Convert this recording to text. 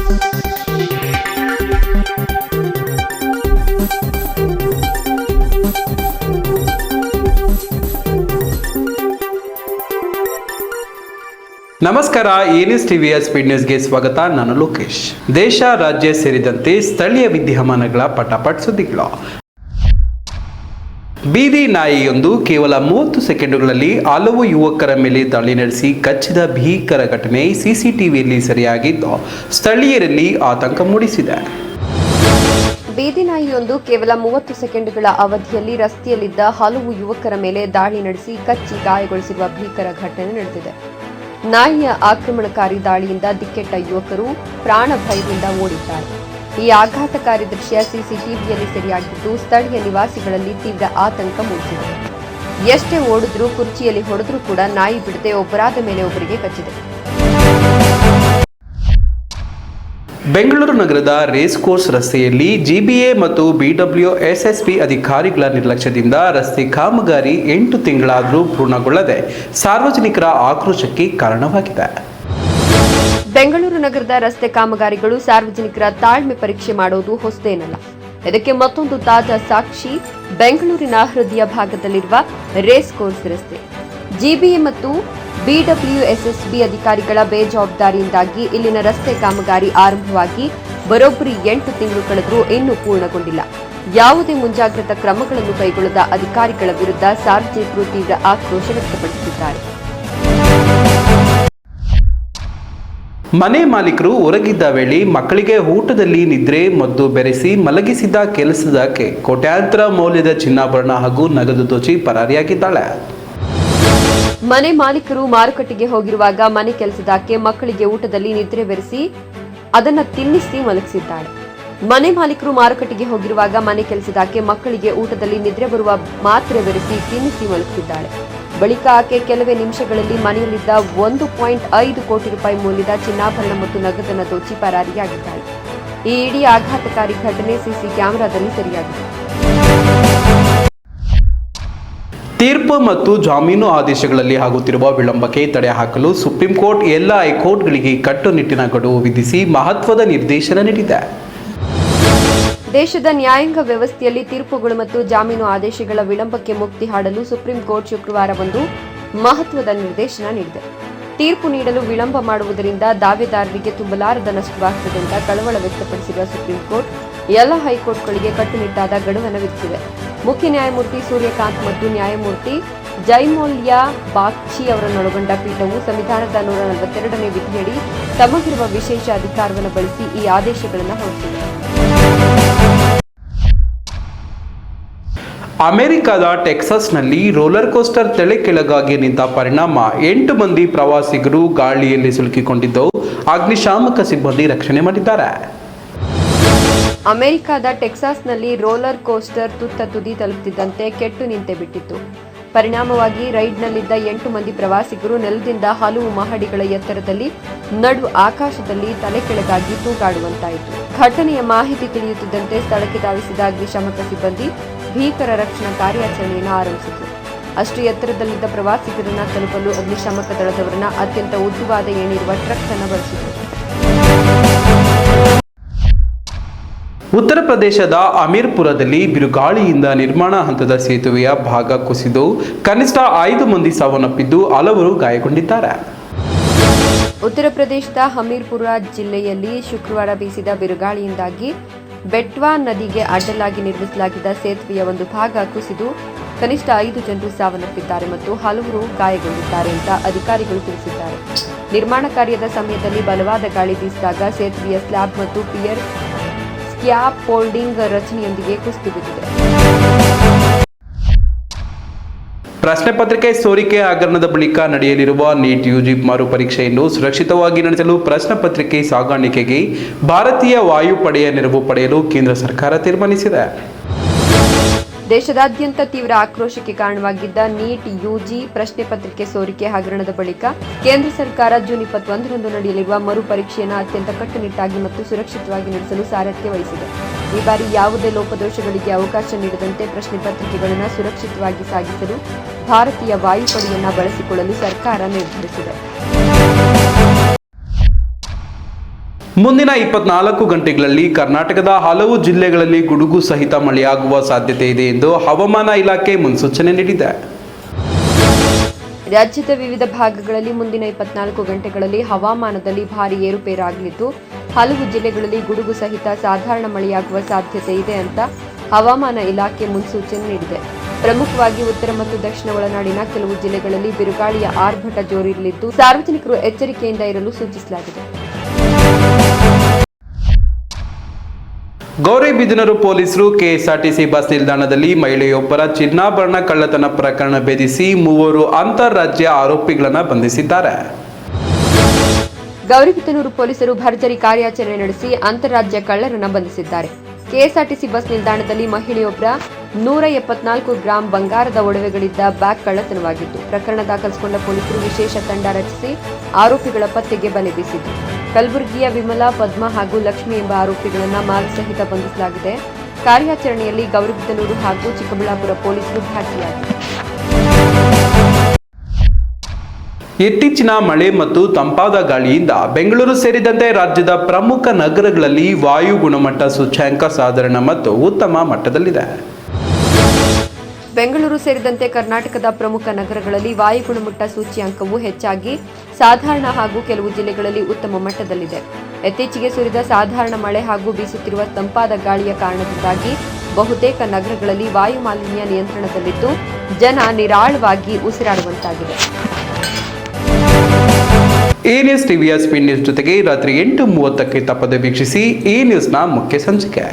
ನಮಸ್ಕಾರ, ಎನ್ಎಸ್ ಟಿವಿಯ ಸ್ಪೀಡ್ ನ್ಯೂಸ್ಗೆ ಸ್ವಾಗತ. ನಾನು ಲೋಕೇಶ್. ದೇಶ, ರಾಜ್ಯ ಸೇರಿದಂತೆ ಸ್ಥಳೀಯ ವಿದ್ಯಮಾನಗಳ ಪಟಾಪಟ್ ಸುದ್ದಿಗಳು. ಬೀದಿ ನಾಯಿಯೊಂದು ಕೇವಲ 30 ಸೆಕೆಂಡುಗಳಲ್ಲಿ ಹಲವು ಯುವಕರ ಮೇಲೆ ದಾಳಿ ನಡೆಸಿ ಕಚ್ಚಿದ ಭೀಕರ ಘಟನೆ ಸಿಸಿಟಿವಿಯಲ್ಲಿ ಸೆರೆಯಾಗಿದ್ದು ಸ್ಥಳೀಯರಲ್ಲಿ ಆತಂಕ ಮೂಡಿಸಿದೆ. ಬೀದಿ ನಾಯಿಯೊಂದು ಕೇವಲ 30 ಸೆಕೆಂಡುಗಳ ಅವಧಿಯಲ್ಲಿ ರಸ್ತೆಯಲ್ಲಿದ್ದ ಹಲವು ಯುವಕರ ಮೇಲೆ ದಾಳಿ ನಡೆಸಿ ಕಚ್ಚಿ ಗಾಯಗೊಳಿಸಿರುವ ಭೀಕರ ಘಟನೆ ನಡೆದಿದೆ. ನಾಯಿಯ ಆಕ್ರಮಣಕಾರಿ ದಾಳಿಯಿಂದ ದಿಕ್ಕೆಟ್ಟ ಯುವಕರು ಪ್ರಾಣ ಭಯದಿಂದ ಓಡಿದ್ದಾರೆ. ಈ ಆಘಾತಕಾರಿ ದೃಶ್ಯ ಸಿಸಿಟಿವಿಯಲ್ಲಿ ಸೆರೆಯಾಗಿದ್ದು ಸ್ಥಳೀಯ ನಿವಾಸಿಗಳಲ್ಲಿ ತೀವ್ರ ಆತಂಕ ಮೂಡಿಸಿದೆ. ಎಷ್ಟೇ ಓಡಿದ್ರೂ, ಕುರ್ಚಿಯಲ್ಲಿ ಹೊಡೆದ್ರೂ ಕೂಡ ನಾಯಿ ಬಿಡದೆ ಒಬ್ಬರಾದ ಮೇಲೆ ಒಬ್ಬರಿಗೆ ಕಚ್ಚಿದೆ. ಬೆಂಗಳೂರು ನಗರದ ರೇಸ್ ಕೋರ್ಸ್ ರಸ್ತೆಯಲ್ಲಿ ಜಿಬಿಎ ಮತ್ತು ಬಿಡಬ್ಲ್ಯೂಎಸ್ಎಸ್ಬಿ ಅಧಿಕಾರಿಗಳ ನಿರ್ಲಕ್ಷ್ಯದಿಂದ ರಸ್ತೆ ಕಾಮಗಾರಿ 8 ತಿಂಗಳಾದರೂ ಪೂರ್ಣಗೊಳ್ಳದೆ ಸಾರ್ವಜನಿಕರ ಆಕ್ರೋಶಕ್ಕೆ ಕಾರಣವಾಗಿದೆ. ಬೆಂಗಳೂರು ನಗರದ ರಸ್ತೆ ಕಾಮಗಾರಿಗಳು ಸಾರ್ವಜನಿಕರ ತಾಳ್ಮೆ ಪರೀಕ್ಷೆ ಮಾಡೋದು ಹೊಸದೇನಲ್ಲ. ಇದಕ್ಕೆ ಮತ್ತೊಂದು ತಾಜಾ ಸಾಕ್ಷಿ ಬೆಂಗಳೂರಿನ ಹೃದಯ ಭಾಗದಲ್ಲಿರುವ ರೇಸ್ ಕೋರ್ಸ್ ರಸ್ತೆ. ಜಿಬಿಎ ಮತ್ತು ಬಿಡಬ್ಲ್ಯೂಎಸ್ಎಸ್ಬಿ ಅಧಿಕಾರಿಗಳ ಬೇಜವಾಬ್ದಾರಿಯಿಂದಾಗಿ ಇಲ್ಲಿನ ರಸ್ತೆ ಕಾಮಗಾರಿ ಆರಂಭವಾಗಿ ಬರೋಬ್ಬರಿ 8 ತಿಂಗಳು ಕಳೆದರೂ ಇನ್ನೂ ಪೂರ್ಣಗೊಂಡಿಲ್ಲ. ಯಾವುದೇ ಮುಂಜಾಗ್ರತಾ ಕ್ರಮಗಳನ್ನು ಕೈಗೊಳ್ಳದ ಅಧಿಕಾರಿಗಳ ವಿರುದ್ಧ ಸಾರ್ವಜನಿಕರು ತೀವ್ರ ಆಕ್ರೋಶ ವ್ಯಕ್ತಪಡಿಸಿದ್ದಾರೆ. ಮನೆ ಮಾಲೀಕರು ಹೊರಗಿದ್ದ ವೇಳೆ ಮಕ್ಕಳಿಗೆ ಊಟದಲ್ಲಿ ನಿದ್ರೆ ಮದ್ದು ಬೆರೆಸಿ ಮಲಗಿಸಿದ ಕೆಲಸದಕ್ಕೆ ಕೋಟ್ಯಾಂತರ ಮೌಲ್ಯದ ಚಿನ್ನಾಭರಣ ಹಾಗೂ ನಗದು ದೋಚಿ ಪರಾರಿಯಾಗಿದ್ದಾಳೆ. ಮನೆ ಮಾಲೀಕರು ಮಾರುಕಟ್ಟೆಗೆ ಹೋಗಿರುವಾಗ ಮನೆ ಕೆಲಸದಾಕೆ ಮಕ್ಕಳಿಗೆ ಊಟದಲ್ಲಿ ನಿದ್ರೆ ಬೆರೆಸಿ ಅದನ್ನು ತಿನ್ನಿಸಿ ಮಲಗಿಸಿದ್ದಾಳೆ. ಮನೆ ಮಾಲೀಕರು ಮಾರುಕಟ್ಟೆಗೆ ಹೋಗಿರುವಾಗ ಮನೆ ಕೆಲಸದಾಕೆ ಮಕ್ಕಳಿಗೆ ಊಟದಲ್ಲಿ ನಿದ್ರೆ ಬರುವ ಮಾತ್ರೆ ಬೆರೆಸಿ ತಿನ್ನಿಸಿ ಮಲಗಿಸಿದ್ದಾಳೆ. ಬಳಿಕ ಆಕೆ ಕೆಲವೇ ನಿಮಿಷಗಳಲ್ಲಿ ಮನೆಯಲ್ಲಿದ್ದ 1.5 ಕೋಟಿ ರೂಪಾಯಿ ಮೌಲ್ಯದ ಚಿನ್ನಾಭರಣ ಮತ್ತು ನಗದನ್ನು ದೋಚಿ ಪರಾರಿಯಾಗಿದ್ದಾಳೆ. ಈ ಇಡೀ ಆಘಾತಕಾರಿ ಘಟನೆ ಸಿಸಿ ಕ್ಯಾಮೆರಾದಲ್ಲಿ ಸೆರೆಯಾಗಿದೆ. ತೀರ್ಪು ಮತ್ತು ಜಾಮೀನು ಆದೇಶಗಳಲ್ಲಿ ಆಗುತ್ತಿರುವ ವಿಳಂಬಕ್ಕೆ ತಡೆ ಹಾಕಲು ಸುಪ್ರೀಂ ಕೋರ್ಟ್ ಎಲ್ಲ ಹೈಕೋರ್ಟ್ಗಳಿಗೆ ಕಟ್ಟುನಿಟ್ಟಿನ ಗಡುವು ವಿಧಿಸಿ ಮಹತ್ವದ ನಿರ್ದೇಶನ ನೀಡಿದೆ. ದೇಶದ ನ್ಯಾಯಾಂಗ ವ್ಯವಸ್ಥೆಯಲ್ಲಿ ತೀರ್ಪುಗಳು ಮತ್ತು ಜಾಮೀನು ಆದೇಶಗಳ ವಿಳಂಬಕ್ಕೆ ಮುಕ್ತಿ ಹಾಡಲು ಸುಪ್ರೀಂ ಕೋರ್ಟ್ ಶುಕ್ರವಾರ ಒಂದು ಮಹತ್ವದ ನಿರ್ದೇಶನ ನೀಡಿದೆ. ತೀರ್ಪು ನೀಡಲು ವಿಳಂಬ ಮಾಡುವುದರಿಂದ ದಾವೆದಾರರಿಗೆ ತುಂಬಲಾರದ ನಷ್ಟವಾಗುತ್ತದೆ ಅಂತ ಕಳವಳ ವ್ಯಕ್ತಪಡಿಸಿರುವ ಸುಪ್ರೀಂ ಕೋರ್ಟ್ ಎಲ್ಲ ಹೈಕೋರ್ಟ್ಗಳಿಗೆ ಕಟ್ಟುನಿಟ್ಟಾದ ಗಡುವನ್ನು ವಿಧಿಸಿದೆ. ಮುಖ್ಯ ನ್ಯಾಯಮೂರ್ತಿ ಸೂರ್ಯಕಾಂತ್ ಮತ್ತು ನ್ಯಾಯಮೂರ್ತಿ ಜೈಮೋಲ್ಯಾ ಬಾಗ್ಚಿ ಅವರನ್ನೊಳಗೊಂಡ ಪೀಠವು ಸಂವಿಧಾನದ 142ನೇ ವಿಧಿಯಡಿ ತಮಗಿರುವ ವಿಶೇಷ ಅಧಿಕಾರವನ್ನು ಬಳಸಿ ಈ ಆದೇಶಗಳನ್ನು ಹೊರಡಿಸಿದೆ. ಅಮೆರಿಕದ ಟೆಕ್ಸಾಸ್ನಲ್ಲಿ ರೋಲರ್ ಕೋಸ್ಟರ್ ತಲೆ ಕೆಳಗಾಗಿ ನಿಂತ ಪರಿಣಾಮ 8 ಮಂದಿ ಪ್ರವಾಸಿಗರು ಗಾಳಿಯಲ್ಲಿ ಸಿಲುಕಿಕೊಂಡಿದ್ದು ಅಗ್ನಿಶಾಮಕ ಸಿಬ್ಬಂದಿ ರಕ್ಷಣೆ ಮಾಡಿದ್ದಾರೆ. ಅಮೆರಿಕದ ಟೆಕ್ಸಾಸ್ನಲ್ಲಿ ರೋಲರ್ ಕೋಸ್ಟರ್ ತುತ್ತ ತುದಿ ತಲುಪುತ್ತಿದ್ದಂತೆ ಕೆಟ್ಟು ನಿಂತೆ ಬಿಟ್ಟಿತ್ತು. ಪರಿಣಾಮವಾಗಿ ರೈಡ್ನಲ್ಲಿದ್ದ 8 ಮಂದಿ ಪ್ರವಾಸಿಗರು ನೆಲದಿಂದ ಹಲವು ಮಹಡಿಗಳ ಎತ್ತರದಲ್ಲಿ ನಡು ಆಕಾಶದಲ್ಲಿ ತಲೆ ಕೆಳಗಾಗಿ ತೂಗಾಡುವಂತಾಯಿತು. ಘಟನೆಯ ಮಾಹಿತಿ ತಿಳಿಯುತ್ತಿದ್ದಂತೆ ಸ್ಥಳಕ್ಕೆ ಧಾವಿಸಿದ ಅಗ್ನಿಶಾಮಕ ಸಿಬ್ಬಂದಿ ಭೀಕರ ರಕ್ಷಣಾ ಕಾರ್ಯಾಚರಣೆಯನ್ನು ಆರಂಭಿಸಿತು. ಅಷ್ಟು ಎತ್ತರದಲ್ಲಿದ್ದ ಪ್ರವಾಸಿಗರನ್ನ ತಲುಪಲು ಅಗ್ನಿಶಾಮಕ ದಳದವರನ್ನ ಅತ್ಯಂತ ಉದ್ದವಾದ ಏಣಿರುವ ಟ್ರಕ್ ಅನ್ನು ಬಳಸಿದರು. ಉತ್ತರ ಪ್ರದೇಶದ ಅಮೀರ್ಪುರದಲ್ಲಿ ಬಿರುಗಾಳಿಯಿಂದ ನಿರ್ಮಾಣ ಹಂತದ ಸೇತುವೆಯ ಭಾಗ ಕುಸಿದು ಕನಿಷ್ಠ 5 ಮಂದಿ ಸಾವನ್ನಪ್ಪಿದ್ದು ಹಲವರು ಗಾಯಗೊಂಡಿದ್ದಾರೆ. ಉತ್ತರ ಪ್ರದೇಶದ ಹಮೀರ್ಪುರ ಜಿಲ್ಲೆಯಲ್ಲಿ ಶುಕ್ರವಾರ ಬೀಸಿದ ಬಿರುಗಾಳಿಯಿಂದಾಗಿ ಬೆಟ್ವಾ ನದಿಗೆ ಅಡ್ಡಲಾಗಿ ನಿರ್ಮಿಸಲಾಗಿದ್ದ ಸೇತುವೆಯ ಒಂದು ಭಾಗ ಕುಸಿದು ಕನಿಷ್ಠ 5 ಜನರು ಸಾವನ್ನಪ್ಪಿದ್ದಾರೆ ಮತ್ತು ಹಲವರು ಗಾಯಗೊಂಡಿದ್ದಾರೆ ಅಂತ ಅಧಿಕಾರಿಗಳು ತಿಳಿಸಿದ್ದಾರೆ. ನಿರ್ಮಾಣ ಕಾರ್ಯದ ಸಮಯದಲ್ಲಿ ಬಲವಾದ ಗಾಳಿ ಬೀಸಿದಾಗ ಸೇತುವೆಯ ಸ್ಲ್ಯಾಬ್ ಮತ್ತು ಪಿಯರ್ ಸ್ಕ್ಯಾಫೋಲ್ಡಿಂಗ್ ರಚನೆಯೊಂದಿಗೆ ಕುಸಿದು ಬಿದ್ದಿದೆ. ಪ್ರಶ್ನೆ ಪತ್ರಿಕೆ ಸೋರಿಕೆ ಹಗರಣದ ಬಳಿಕ ನಡೆಯಲಿರುವ ನೀಟ್ ಯುಜಿ ಮರುಪರೀಕ್ಷೆಯನ್ನು ಸುರಕ್ಷಿತವಾಗಿ ನಡೆಸಲು ಪ್ರಶ್ನೆ ಪತ್ರಿಕೆ ಸಾಗಾಣಿಕೆಗೆ ಭಾರತೀಯ ವಾಯುಪಡೆಯ ನೆರವು ಪಡೆಯಲು ಕೇಂದ್ರ ಸರ್ಕಾರ ತೀರ್ಮಾನಿಸಿದೆ. ದೇಶದಾದ್ಯಂತ ತೀವ್ರ ಆಕ್ರೋಶಕ್ಕೆ ಕಾರಣವಾಗಿದ್ದ ನೀಟ್ ಯುಜಿ ಪ್ರಶ್ನೆ ಪತ್ರಿಕೆ ಸೋರಿಕೆ ಹಗರಣದ ಬಳಿಕ ಕೇಂದ್ರ ಸರ್ಕಾರ ಜೂನ್ 21ರಂದು ನಡೆಯಲಿರುವ ಮರುಪರೀಕ್ಷೆಯನ್ನು ಅತ್ಯಂತ ಕಟ್ಟುನಿಟ್ಟಾಗಿ ಮತ್ತು ಸುರಕ್ಷಿತವಾಗಿ ನಡೆಸಲು ಸಾರಥ್ಯ ವಹಿಸಿದೆ. ಈ ಬಾರಿ ಯಾವುದೇ ಲೋಪದೋಷಗಳಿಗೆ ಅವಕಾಶ ನೀಡದಂತೆ ಪ್ರಶ್ನೆ ಪತ್ರಿಕೆಗಳನ್ನು ಸುರಕ್ಷಿತವಾಗಿ ಸಾಗಿಸಲು ಭಾರತೀಯ ವಾಯುಪಡೆಯನ್ನು ಬಳಸಿಕೊಳ್ಳಲು ಸರ್ಕಾರ ನಿರ್ಧರಿಸಿದೆ. ಮುಂದಿನ 24 ಗಂಟೆಗಳಲ್ಲಿ ಕರ್ನಾಟಕದ ಹಲವು ಜಿಲ್ಲೆಗಳಲ್ಲಿ ಗುಡುಗು ಸಹಿತ ಮಳೆಯಾಗುವ ಸಾಧ್ಯತೆ ಇದೆ ಎಂದು ಹವಾಮಾನ ಇಲಾಖೆ ಮುನ್ಸೂಚನೆ ನೀಡಿದೆ. ರಾಜ್ಯದ ವಿವಿಧ ಭಾಗಗಳಲ್ಲಿ ಮುಂದಿನ 24 ಗಂಟೆಗಳಲ್ಲಿ ಹವಾಮಾನದಲ್ಲಿ ಭಾರೀ ಏರುಪೇರಾಗಲಿದ್ದು ಹಲವು ಜಿಲ್ಲೆಗಳಲ್ಲಿ ಗುಡುಗು ಸಹಿತ ಸಾಧಾರಣ ಮಳೆಯಾಗುವ ಸಾಧ್ಯತೆ ಇದೆ ಅಂತ ಹವಾಮಾನ ಇಲಾಖೆ ಮುನ್ಸೂಚನೆ ನೀಡಿದೆ. ಪ್ರಮುಖವಾಗಿ ಉತ್ತರ ಮತ್ತು ದಕ್ಷಿಣ ಒಳನಾಡಿನ ಕೆಲವು ಜಿಲ್ಲೆಗಳಲ್ಲಿ ಬಿರುಗಾಳಿಯ ಆರ್ಭಟ ಜೋರಿರಲಿದ್ದು ಸಾರ್ವಜನಿಕರು ಎಚ್ಚರಿಕೆಯಿಂದ ಇರಲು ಸೂಚಿಸಲಾಗಿದೆ. ಗೌರಿಬಿದನೂರು ಪೊಲೀಸರು ಕೆಎಸ್ಆರ್ಟಿಸಿ ಬಸ್ ನಿಲ್ದಾಣದಲ್ಲಿ ಮಹಿಳೆಯೊಬ್ಬರ ಚಿನ್ನಾಭರಣ ಕಳ್ಳತನ ಪ್ರಕರಣ ಭೇದಿಸಿ 3 ಅಂತಾರಾಜ್ಯ ಆರೋಪಿಗಳನ್ನು ಬಂಧಿಸಿದ್ದಾರೆ. ಗೌರಿಬಿದನೂರು ಪೊಲೀಸರು ಭರ್ಜರಿ ಕಾರ್ಯಾಚರಣೆ ನಡೆಸಿ ಅಂತಾರಾಜ್ಯ ಕಳ್ಳರನ್ನ ಬಂಧಿಸಿದ್ದಾರೆ. ಕೆಎಸ್ಆರ್ಟಿಸಿ ಬಸ್ ನಿಲ್ದಾಣದಲ್ಲಿ ಮಹಿಳೆಯೊಬ್ಬರ 174 ಗ್ರಾಂ ಬಂಗಾರದ ಒಡವೆಗಳಿದ್ದ ಬ್ಯಾಗ್ ಕಳ್ಳತನವಾಗಿತ್ತು. ಪ್ರಕರಣ ದಾಖಲಿಸಿಕೊಂಡ ಪೊಲೀಸರು ವಿಶೇಷ ತಂಡ ರಚಿಸಿ ಆರೋಪಿಗಳ ಪತ್ತೆಗೆ ಬಲೆ ಬೀಸಿದ್ರು. ಕಲಬುರಗಿಯ ವಿಮಲಾ, ಪದ್ಮ ಹಾಗೂ ಲಕ್ಷ್ಮಿ ಎಂಬ ಆರೋಪಿಗಳನ್ನು ಮಾಲ್ ಸಹಿತ ಬಂಧಿಸಲಾಗಿದೆ. ಕಾರ್ಯಾಚರಣೆಯಲ್ಲಿ ಗೌರಿಬಿದನೂರು ಹಾಗೂ ಚಿಕ್ಕಬಳ್ಳಾಪುರ ಪೊಲೀಸರು ಭಾಗಿಯಾಗಿದ್ದಾರೆ. ಇತ್ತೀಚಿನ ಮಳೆ ಮತ್ತು ತಂಪಾದ ಗಾಳಿಯಿಂದ ಬೆಂಗಳೂರು ಸೇರಿದಂತೆ ರಾಜ್ಯದ ಪ್ರಮುಖ ನಗರಗಳಲ್ಲಿ ವಾಯು ಗುಣಮಟ್ಟ ಸೂಚ್ಯಂಕ ಸಾಧಾರಣ ಮತ್ತು ಉತ್ತಮ ಮಟ್ಟದಲ್ಲಿದೆ. ಬೆಂಗಳೂರು ಸೇರಿದಂತೆ ಕರ್ನಾಟಕದ ಪ್ರಮುಖ ನಗರಗಳಲ್ಲಿ ವಾಯು ಗುಣಮಟ್ಟ ಸೂಚ್ಯಂಕವು ಹೆಚ್ಚಾಗಿ ಸಾಧಾರಣ ಹಾಗೂ ಕೆಲವು ಜಿಲ್ಲೆಗಳಲ್ಲಿ ಉತ್ತಮ ಮಟ್ಟದಲ್ಲಿದೆ. ಇತ್ತೀಚೆಗೆ ಸುರಿದ ಸಾಧಾರಣ ಮಳೆ ಹಾಗೂ ಬೀಸುತ್ತಿರುವ ತಂಪಾದ ಗಾಳಿಯ ಕಾರಣದಿಂದಾಗಿ ಬಹುತೇಕ ನಗರಗಳಲ್ಲಿ ವಾಯು ಮಾಲಿನ್ಯ ನಿಯಂತ್ರಣದಲ್ಲಿದ್ದು ಜನ ನಿರಾಳವಾಗಿ ಉಸಿರಾಡುವಂತಾಗಿದೆ. ಈ ನ್ಯೂಸ್ ಟಿವಿಯ ಸ್ಪೀಡ್ ನ್ಯೂಸ್ ಜೊತೆಗೆ ರಾತ್ರಿ 8:30ಕ್ಕೆ ತಪ್ಪದೆ ವೀಕ್ಷಿಸಿ ಈ ನ್ಯೂಸ್ನ ಮುಖ್ಯ ಸಂಚಿಕೆ.